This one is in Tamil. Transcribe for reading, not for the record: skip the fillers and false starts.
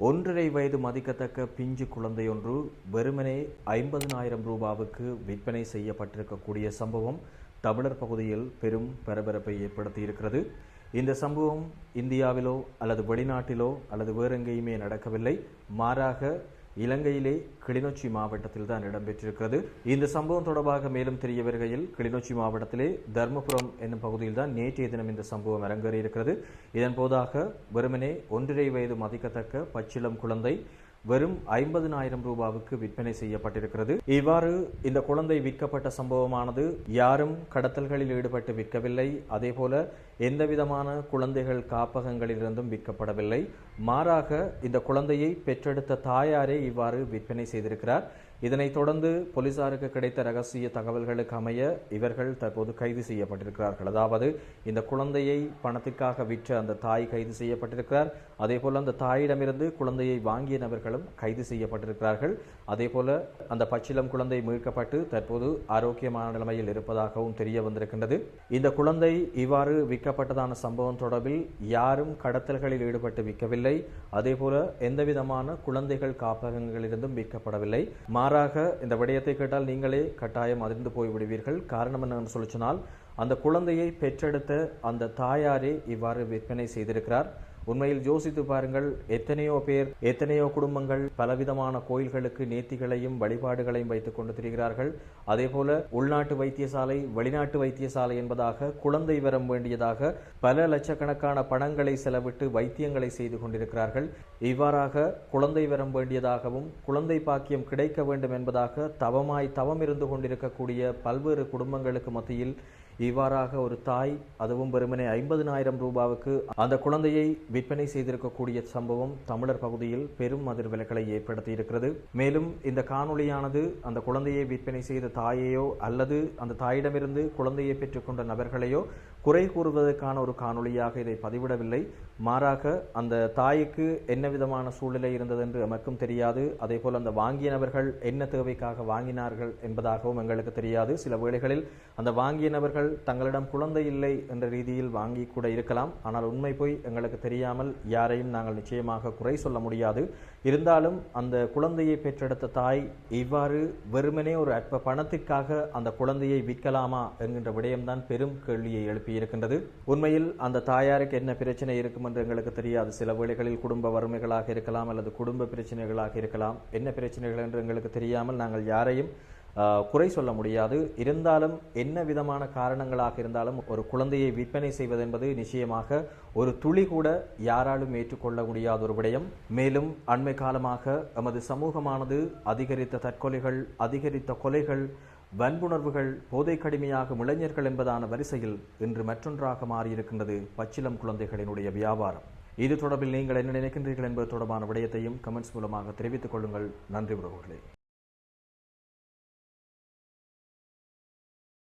1.5 வயது மதிக்கத்தக்க பிஞ்சு குழந்தையொன்று வெறுமனே 50,000 ரூபாவுக்கு விற்பனை செய்யப்பட்டிருக்கக்கூடிய சம்பவம் தமிழர் பகுதியில் பெரும் பரபரப்பை ஏற்படுத்தியிருக்கிறது. இந்த சம்பவம் இந்தியாவிலோ அல்லது வெளிநாட்டிலோ அல்லது வேறெங்கேயுமே நடக்கவில்லை. மாறாக இலங்கையிலே கிளிநொச்சி மாவட்டத்தில் தான் இடம்பெற்றிருக்கிறது. இந்த சம்பவம் தொடர்பாக மேலும் தெரிய வருகையில் கிளிநொச்சி மாவட்டத்திலே தர்மபுரம் என்னும் பகுதியில் தான் நேற்றைய தினம் இந்த சம்பவம் அரங்கேறியிருக்கிறது. இதன் போதாக வெறுமனே 1.5 வயது மதிக்கத்தக்க பச்சிளம் குழந்தை வெறும் 50,000 ரூபாவுக்கு விற்பனை செய்யப்பட்டிருக்கிறது. இவ்வாறு இந்த குழந்தை விற்கப்பட்ட சம்பவமானது யாரும் கடத்தல்களில் ஈடுபட்டு விற்கவில்லை. அதேபோல எந்தவிதமான குழந்தைகள் காப்பகங்களிலிருந்தும் விற்கப்படவில்லை. மாறாக இந்த குழந்தையை பெற்றெடுத்த தாயாரே இவ்வாறு விற்பனை செய்திருக்கிறார். இதனைத் தொடர்ந்து போலீசாருக்கு கிடைத்த ரகசிய தகவல்களுக்கு அமைய இவர்கள் தற்போது கைது செய்யப்பட்டிருக்கிறார்கள். அதாவது இந்த குழந்தையை பணத்திற்காக விற்ற அந்த தாய் கைது செய்யப்பட்டிருக்கிறார். அதேபோல அந்த தாயிடமிருந்து குழந்தையை வாங்கிய நபர்களும் கைது செய்யப்பட்டிருக்கிறார்கள். அதேபோல அந்த பச்சிளம் குழந்தை மீட்கப்பட்டு தற்போது ஆரோக்கியமான நிலைமையில் இருப்பதாகவும் தெரிய வந்திருக்கின்றது. இந்த குழந்தை இவ்வாறு விற்கப்பட்டதான சம்பவம் தொடர்பில் யாரும் கடத்தல்களில் ஈடுபட்டு விற்கவில்லை. அதேபோல எந்தவிதமான குழந்தைகள் காப்பகங்களிலிருந்தும் விற்கப்படவில்லை. மாறாக இந்த விடயத்தை கேட்டால் நீங்களே கட்டாயம் அதிர்ந்து போய்விடுவீர்கள். காரணம் என்னன்னு சொல்லி சொன்னால், அந்த குழந்தையை பெற்றெடுத்த அந்த தாயாரே இவ்வாறு விற்பனை செய்திருக்கிறார். உண்மையில் யோசித்து பாருங்கள், எத்தனையோ பேர், எத்தனையோ குடும்பங்கள் பலவிதமான கோயில்களுக்கு நேர்த்திகளையும் வழிபாடுகளையும் வைத்துக் கொண்டு திரிகிறார்கள். அதேபோல உள்நாட்டு வைத்தியசாலை, வெளிநாட்டு வைத்தியசாலை என்பதாக குழந்தை வரம் வேண்டியதாக பல லட்சக்கணக்கான பணங்களை செலவிட்டு வைத்தியங்களை செய்து கொண்டிருக்கிறார்கள். இவ்வாறாக குழந்தை வரம் வேண்டியதாகவும் குழந்தை பாக்கியம் கிடைக்க வேண்டும் என்பதாக தவம் இருந்து கொண்டிருக்கக்கூடிய பல்வேறு குடும்பங்களுக்கு மத்தியில் இவ்வாறாக ஒரு தாய், அதுவும் வெறுமனே 50,000 ரூபாவுக்கு அந்த குழந்தையை விற்பனை செய்திருக்கக்கூடிய சம்பவம் தமிழர் பகுதியில் பெரும் அதிர்வலைகளை ஏற்படுத்தி இருக்கிறது. மேலும் இந்த காணொளியானது அந்த குழந்தையை விற்பனை செய்த தாயையோ அல்லது அந்த தாயிடமிருந்து குழந்தையை பெற்றுக்கொண்ட நபர்களையோ குறை கூறுவதற்கான ஒரு காணொளியாக இதை பதிவிடவில்லை. மாறாக அந்த தாய்க்கு என்ன விதமான சூழ்நிலை இருந்தது என்று எமக்கும் தெரியாது. அதே போல் அந்த வாங்கிய நபர்கள் என்ன தேவைக்காக வாங்கினார்கள் என்பதாகவும் எங்களுக்கு தெரியாது. சில வேளைகளில் அந்த வாங்கிய நபர்கள் தங்களிடம் குழந்தை இல்லை என்ற ரீதியில் வாங்கி கூட இருக்கலாம். ஆனால் உண்மை போய் எங்களுக்கு தெரியாமல் யாரையும் நாங்கள் நிச்சயமாக குறை சொல்ல முடியாது. இருந்தாலும் அந்த குழந்தையை பெற்றெடுத்த தாய் இவ்வாறு வெறுமனே ஒரு அற்ப பணத்திற்காக அந்த குழந்தையை விற்கலாமா என்கின்ற விடயம்தான் பெரும் கேள்வியை எழுப்பியிருக்கின்றது. உண்மையில் அந்த தாயாருக்கு என்ன பிரச்சனை இருக்கும் என்று எங்களுக்கு தெரியாது. சில வேளைகளில் குடும்ப வறுமைகளாக இருக்கலாம் அல்லது குடும்ப பிரச்சனைகளாக இருக்கலாம். என்ன பிரச்சனைகள் என்று எங்களுக்கு தெரியாமல் நாங்கள் யாரையும் குறை சொல்ல முடியாது. இருந்தாலும் என்ன விதமான காரணங்களாக இருந்தாலும் ஒரு குழந்தையை விற்பனை செய்வது என்பது நிச்சயமாக ஒரு துளி கூட யாராலும் ஏற்றுக்கொள்ள முடியாத ஒரு விடயம். மேலும் அண்மை காலமாக எமது சமூகமானது அதிகரித்த தற்கொலைகள், அதிகரித்த கொலைகள், வன்புணர்வுகள், போதை கடுமையாக இளைஞர்கள் என்பதான வரிசையில் இன்று மற்றொன்றாக மாறியிருக்கின்றது பச்சிளம் குழந்தைகளினுடைய வியாபாரம். இது தொடர்பில் நீங்கள் என்ன நினைக்கின்றீர்கள் என்பது தொடர்பான விடயத்தையும் கமெண்ட்ஸ் மூலமாக தெரிவித்துக் கொள்ளுங்கள். நன்றி உறவுகளே.